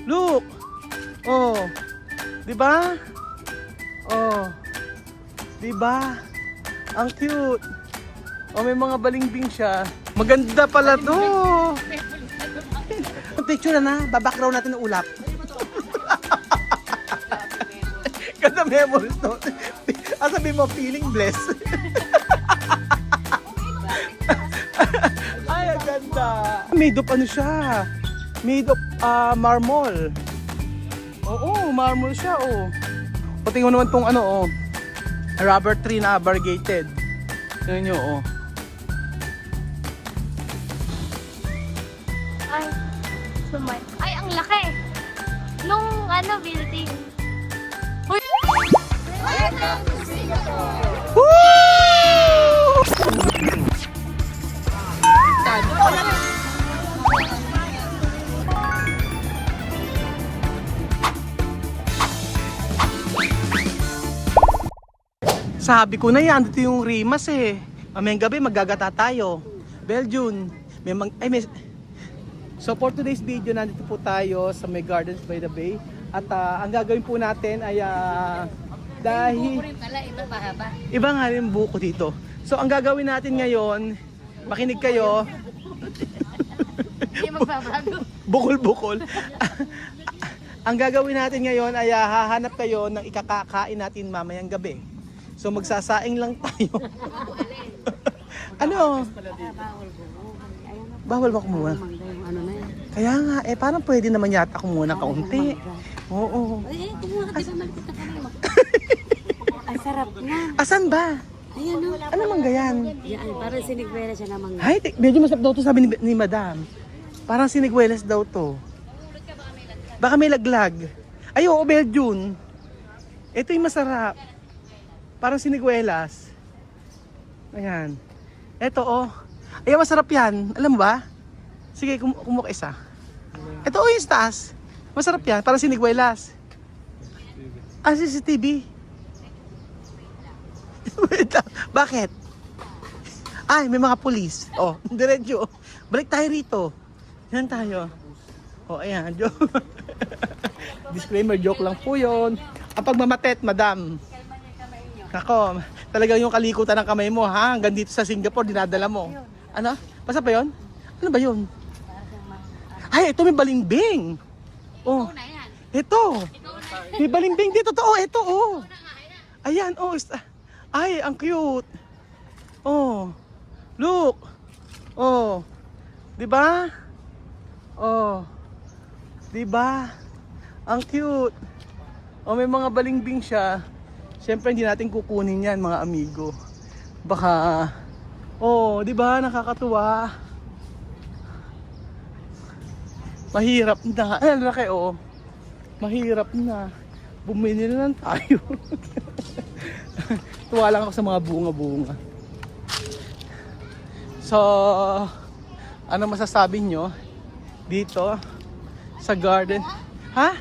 Look. Oh. 'Di ba? Oh. 'Di ba? Ang cute. Oh, may mga balimbing siya. Maganda pala 'to. Picture na, babackground natin ng ulap. Ganda memories to. Sabi mo, feeling blessed. Ay, ang ganda. Made of ano siya? Made of marble. Oo, marble siya, oh. O, tingnan mo naman tong ano, oh. Rubber tree na variegated. Tingnan nyo, oh. Ay, sumay. Ay, ang laki. Nung ano, building. Uy! Welcome to Singapore! Woo! Sabi ko na yan, dito yung Rimas eh. Mamayang gabi maggagata tayo. Belgium. So for today's video, nandito po tayo sa May Gardens by the Bay. At ang gagawin po natin ay dahil iba nga rin buko dito. So ang gagawin natin ngayon, makinig kayo. Hindi magbabago. Bukol-bukol. Ang gagawin natin ngayon ay hahanap kayo ng ikakakain natin mamayang gabi. So magsasaing lang tayo. Ano? Bawal ba kumuha? Kaya nga, parang pwede naman yata kumuha kaunti. Oo. Kumuha ka, di ba malapit na kami Ay, sarap na. Asan ba? Ayan o. Ano manggayan? Yan, parang sinigwera siya na mangga. Ay, medyo masarap daw to, sabi ni Madam. Parang siniguelas daw to. Baka may laglag. Ay, oo, Belgium. Ito yung masarap. Parang siniguelas. Ayan. Ito, oh. Ay, masarap yan. Alam mo ba? Sige, kumuha isa. Ito, oh, yung taas. Masarap yan. Parang siniguelas. CCTV. Wait lang. Bakit? Ay, may mga pulis. Oh, diretso. Balik tayo rito. Yan tayo. Oh, ayan. Joke. Disclaimer, joke lang po yun. Ang pagmamatet, madam. Ako, talagang yung kalikutan ng kamay mo, ha? Hanggang dito sa Singapore, dinadala mo. Ano? Basta ba yun? Ano ba yun? Ay, ito may balimbing. Oh, ito. May balimbing dito. Oh, ito, oh. Ayan, oh. Ay, ang cute. Oh, look. Oh, di ba? Oh, di ba? Ang cute. Oh, may mga balimbing siya. Siyempre hindi natin kukunin yan, mga amigo. Baka, oh, di ba, nakakatuwa. Mahirap na. Ay, laki, oh. Mahirap na. Bumili na lang tayo. Tuwa lang ako sa mga bunga-bunga. So, ano masasabi nyo dito sa garden? Ha?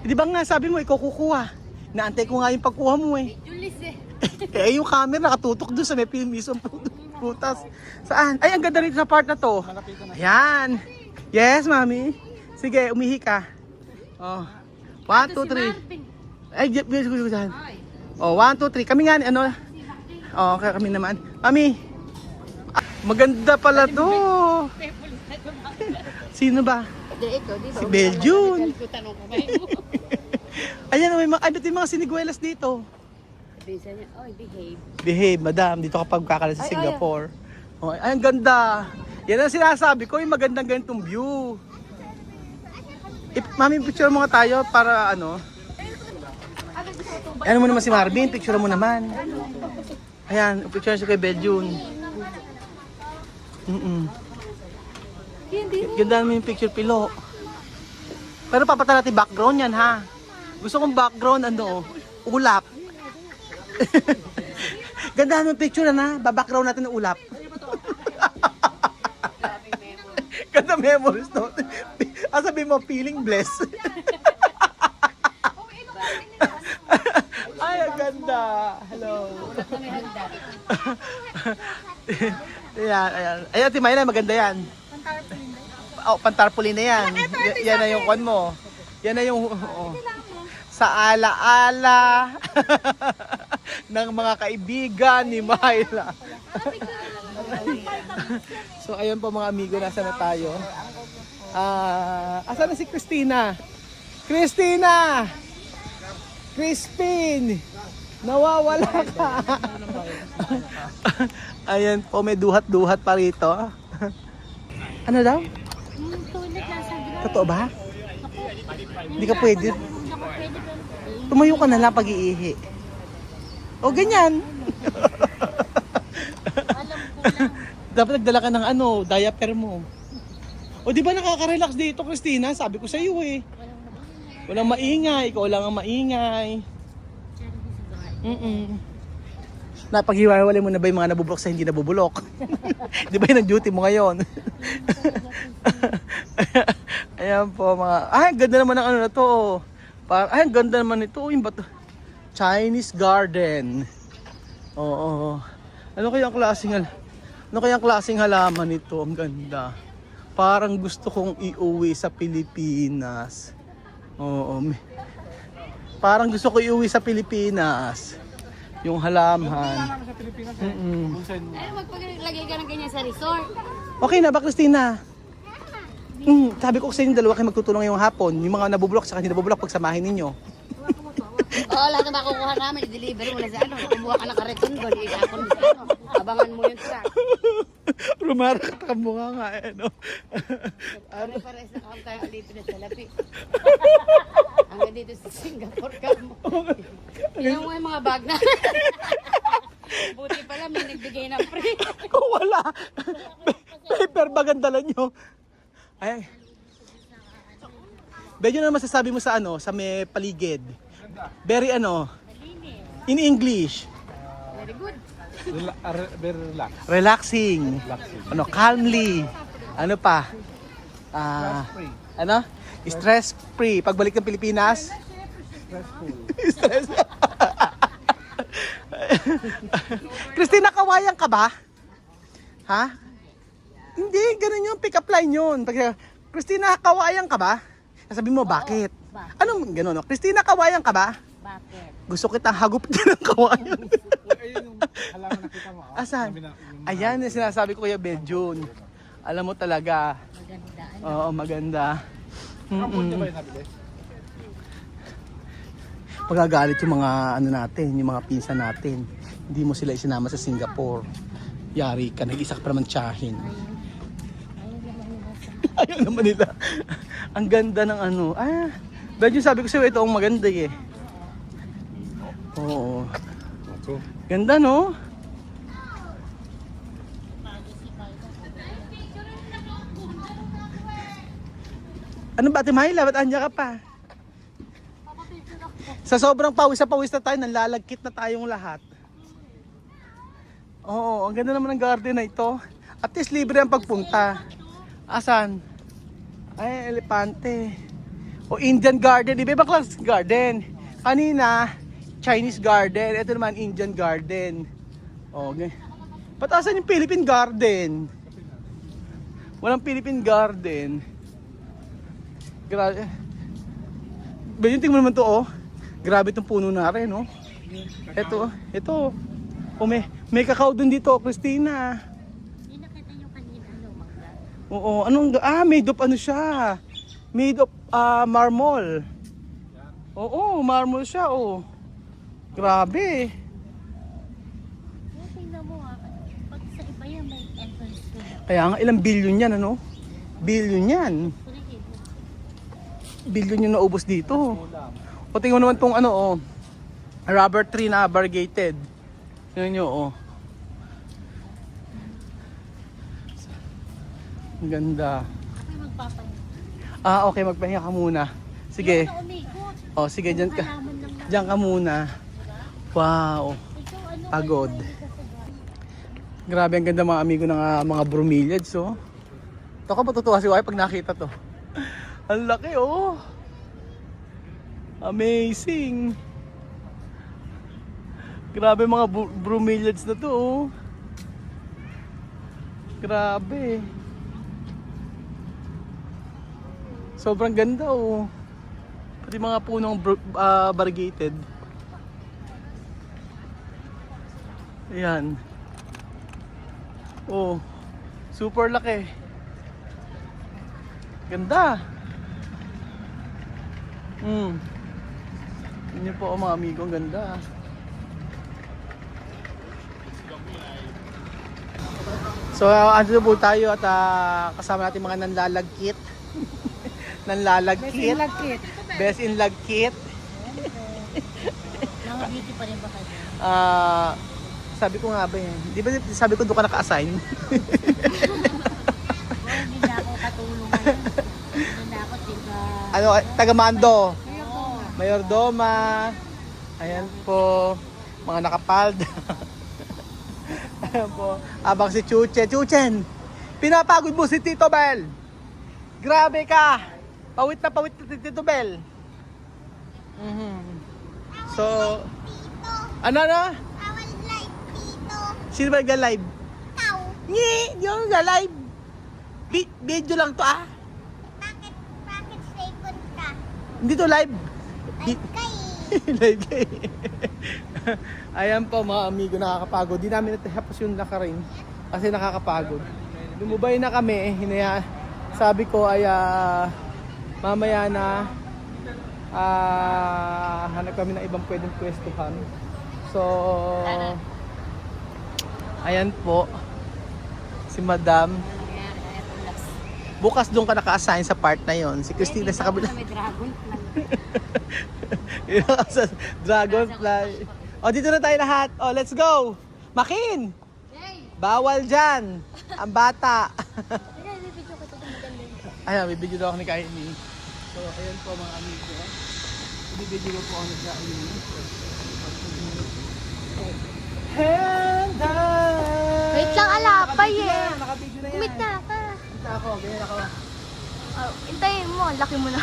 Di ba nga sabi mo, ikaw kukuha? Naantay ko nga yung pagkuha mo eh. Yung camera nakatutok doon sa may mismong putas. Saan? Ay, ang ganda rito sa part na to. Ayan. Yes, mami. Sige, umihi ka. Oh. 1, 2, 3. Ay, dyan. Oh, 1, 2, 3. Kami nga, ano? Oh, kami naman. Mami. Maganda pala to. Sino ba? Si Belgium. Ayan, may mga siniguelas dito. Behave. Behave, madam. Dito kapag kakalas sa Singapore. Oh, ay, ang ganda. Yan ang sinasabi ko, yung magandang ganitong view. Mami, picture mo nga tayo para ano. Ano mo naman si Marvin, picture mo naman. Ayan, picture siya kay Belgium. Ganda naman yung picture, Pilo. Pero papatala natin background yan, ha? Gusto kong background, ano, ulap. Ganda naman yung picture na, babackground natin ng ulap. Ganda memories to. Sabi mo, feeling blessed. Ay, ang ganda. Hello. Ayan, ayan. Ayan, Timayla, maganda yan. oh, pantarpaulin na yan. Yan na yung kon mo. Yan na yung sa ala-ala ng mga kaibigan ni Myla. So ayun po mga amigo, nasa na tayo? Asan na si Christina? Christina! Crispin! Nawawala ka! Ayan po, may duhat-duhat pa rito. Ano daw? Tulit nasa ground. Totoo ba? Hindi ka pwede. Hindi ako pwede doon. Tumayo ka na lang pag-iihi. O ganyan. Alam ko lang. Dapat nagdala ka ng diaper mo. O di ba nakaka-relax dito, Christina? Sabi ko sa iyo eh. Walang maingay, ikaw lang ang maingay. Napaghiwalay mo na ba yung mga nabubulok sa hindi nabubulok? Di ba yun ang duty mo ngayon? Ayan po mga... Ay, ang ganda naman ng ano na to. Ay, ang ganda naman ito. Yung bato. Chinese garden. Oo. Ano kayang klaseng halaman ito? Ang ganda. Parang gusto kong iuwi sa Pilipinas. Oo. Parang gusto ko iuwi sa Pilipinas. Yung halaman. Ay, magpaglagay ka ng ganyan sa resort. Okay na ba, Christina? Sabi ko sa inyo dalawa kayo magtutulong ngayong hapon. Yung mga nabubulok sa hindi nabubulok, pagsamahin ninyo. Oo, lahat na makukuha namin, i-deliver mo na sa ano. Kumuha ka ng kariton doon, i-tapon mo sa ano. Abangan mo yung truck. Rumarak ka mukha nga eh, no? Pare-pares na kami tayo dito na sa lapi. Hanggang dito sa Singapore ka mo. Tingnan mo yung mga bag na. Buti pala may nagbigay ng free. Kung wala, paper bag ang dala nyo. Ay. Medyo na masasabi mo sa sa may paligid. Very in English. Very good. Very relax. Relaxing. Calmly. Ano pa? Free. Stress free. Pagbalik ng Pilipinas, Stressful. stress. Christina, kawayan ka ba? Ha? Hindi, ganun yung pick up line yun. Christina, kawayan ka ba? Sabi mo, bakit? Bakit? Anong ganun? Christina, kawayan ka ba? Bakit? Gusto kitang hagup din ng kawayan. Ayun yung halaman nakita mo. Asan? Sabi na, yung- Ayan yung sinasabi ko Kuya Benjun. Alam mo talaga. Maganda. Oo, maganda. Kampon niyo ba yung nabili? Pagagalit yung mga natin, yung mga pinsan natin. Hindi mo sila isinama sa Singapore. Yari ka, nag-isa ka pa naman tiyahin. Ayaw naman nila. Ang ganda ng Benjun, sabi ko sa'yo, ito ang maganda eh. Oo. Ako. Ganda, no? Ano ba, Ate Myla? Ba't andyan ka pa? Sa sobrang pawis na tayo, nanlalagkit na tayong lahat. Oo, ang ganda naman ng garden na ito. At least libre ang pagpunta. Asan? Ay, elepante. O Indian garden. Iba ibang class garden. Kanina, Chinese garden. Ito naman, Indian garden. Okay. Ba't asan yung Philippine garden? Walang Philippine garden. Grabe. Benjun, tingnan mo naman to, oh. Grabe itong puno na rin, oh. Ito. Oh, may kakao dun dito, Christina. Hindi nakita nyo kanina, mangga. Oo, made of siya. Made of marble. Oo, marble siya, oh. Grabe. Tingnan mo pag sa iba yan may entrance fee. Kaya nga, ilang billion yan, ano? Billion yan. Billion yung naubos dito. O tingnan mo naman tong rubber tree na variegated. Tingnan nyo, oh. Ang ganda. Ako'y magpapahinga. Okay, magpahinga ka muna. Sige. Ikaw umikot. Oh, sige, dyan ka. Halaman lang na. Diyan ka muna. Wow. Ikaw Pagod. Grabe, ang ganda mga amigo ng mga bromeliads, oh. Ito ka matutuwa si Wai pag nakita to. Ang laki, oh. Amazing. Grabe mga bromeliads na to, oh. Grabe. Sobrang ganda oh. Pati mga punong variegated. Ayan. Oh, super laki. Ganda. Yun po mga amigo, ang ganda. So, andito po tayo at kasama natin mga nanlalagkit. Nanlalagkit. Lagkit. Best in Lagkit. Mga beauty pa rin ba kayo? Sabi ko nga ba yan? Di ba sabi ko doon ka naka-assign? Hindi na ako katulong ngayon. Hindi na ako tiga... Ano, taga-mando. Oo. Mayordoma. Ayan po. Mga nakapalda. Ayan po. Abang si Chuche. Chuchen! Pinapagod mo si Tito Bel! Grabe ka! Pawit na si Tito Bel. So, ano na? Awal live dito. Sino ba nag-live? Ikaw. Ngi! Di ako nag-live. Video lang to ah. Bakit second ka? Hindi to live. Live ka eh. Live ka eh. Ayan po mga amigo, nakakapagod. Di namin natapos yung lakarin kasi nakakapagod. Lumubay na kami. Sabi ko ay mamaya na hanap kami ng ibang pwedeng pwestuhan. So, ayan po. Si Madam. Bukas doon ka naka-assign sa part na yon. Si Christina sa kabila. May dragon plant. Sa Dragonfly. O, dito na tayo lahat. O, let's go. Makin! Bawal dyan. Ang bata. Ayan, may video daw ako ni Kaini. So, ayan po mga amigo. Binibidyo ko po ako ni Kaini. And Wait lang, alapay eh. Nakabidyo na yan. Kumit na ka. Kita ako, ganyan ako. Oh, intayin mo, ang laki mo na.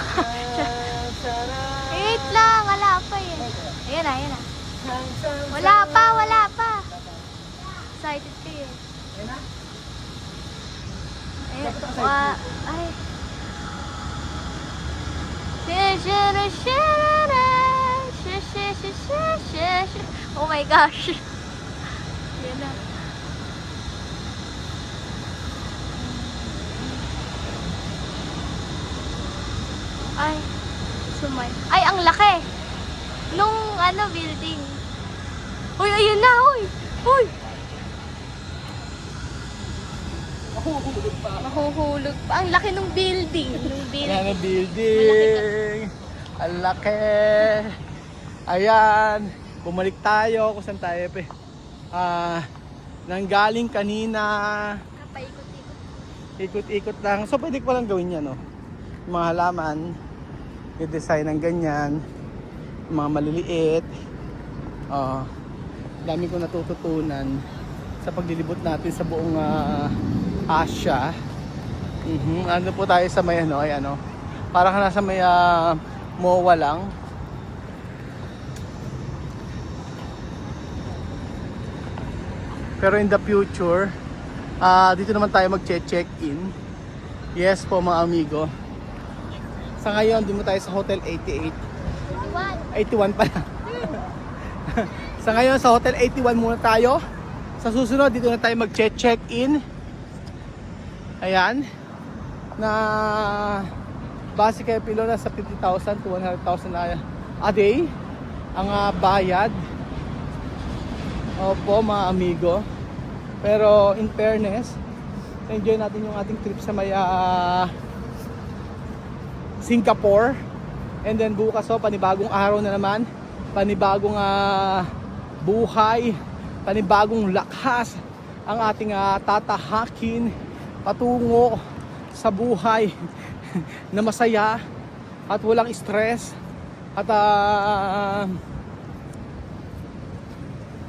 Wait lang, alapay eh. Ayan na, ayan na. Wala pa, wala pa. Excited kayo. Ayan na. Ayan. Ay. Oh my gosh. Ayan na. Ay, sumay. Ay, ang laki. Nung building. Uy, ayun na, uy. Uy. Mahuhulog pa. Ang laki nung building. Ayan ang building. Ang laki. Ayan. Bumalik tayo kung saan tayo. Nanggaling kanina. Kapaikot-ikot. Ikot-ikot lang. So pwede ko lang gawin yan. No? Yung mga halaman. I-design ng ganyan. Yung mga maliliit. Dami ko natututunan sa paglilibot natin sa buong Asia. Ano po tayo sa may parang nasa may MOA lang. Pero in the future, dito naman tayo mag-check-in. Yes po mga amigo. Sa ngayon, doon mo tayo sa Hotel 88. 81 pala. Sa ngayon, sa Hotel 81 muna tayo. Sa susunod, dito na tayo mag-check-in. Ayan. Na base kay Pilo na sa 50,000 to 100,000 a day ang bayad. Opo mga amigo. Pero in fairness, enjoy natin yung ating trip sa may Singapore. And then bukas panibagong araw na naman. Panibagong buhay. Panibagong lakas ang ating tatahakin patungo sa buhay na masaya at walang stress at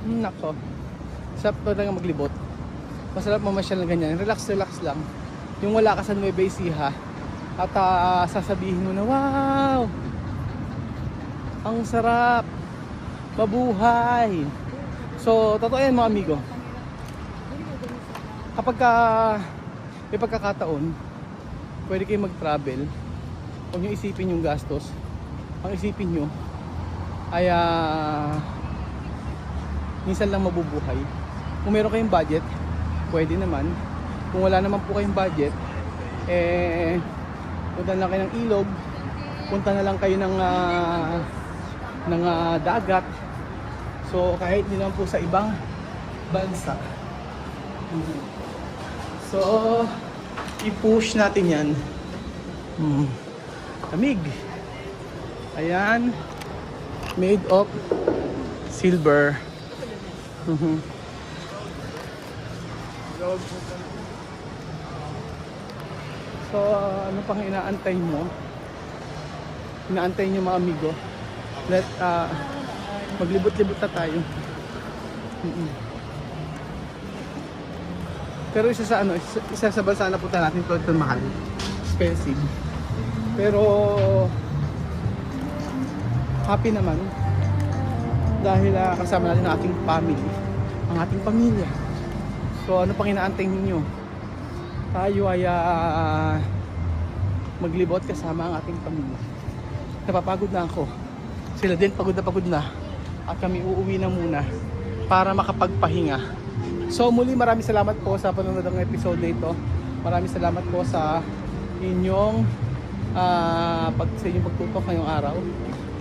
nako, sarap talaga maglibot, masarap mamasyal ng ganyan, relax lang yung wala ka sa Nueva Ecija at sasabihin mo na wow, ang sarap mabuhay. So totoo yan mga amigo, kapag may pagkakataon pwede kayo mag-travel huwag nyo isipin yung gastos. Ang isipin nyo ay minsan lang mabubuhay. Kung meron kayong budget, pwede naman. Kung wala naman po kayong budget, punta na lang kayo ng ilog, punta na lang kayo ng dagat. So kahit hindi naman po sa ibang bansa. So i-push natin yan. Lamig. Ayan, made of silver. So ano pang inaantay mo? Inaantay nyo mga amigo. Let maglibot-libot na tayo. Pero isa sa bansa na punta natin ito mahal. Expensive. Pero happy naman dahil kasama natin ang ating family, ang ating pamilya. So ano pang inaantay ninyo? Tayo ay maglibot kasama ang ating pamilya. Napapagod na ako. Sila din pagod na. At kami uuwi na muna para makapagpahinga. So muli maraming salamat po sa panonood ng episode na ito. Maraming salamat po sa inyong pagtutok ngayong araw.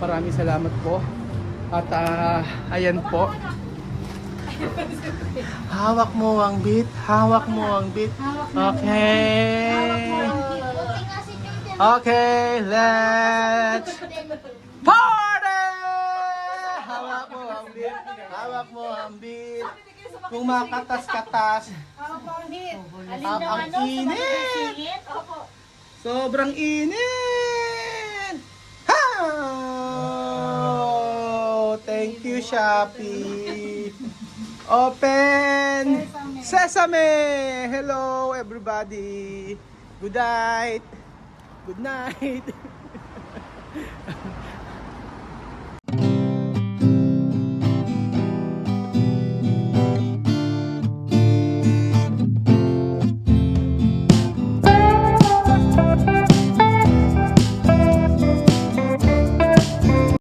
Maraming salamat po. At ayan po. Hawak mo ang beat. Hawak mo ang beat. Okay. Okay, let's party! Hawak mo ang beat. Hawak mo ang beat. Kung makatas-katas. Ang init. Sobrang init. Ha! Thank you, Shopee. Open Sesame. Hello, everybody. Good night. Good night.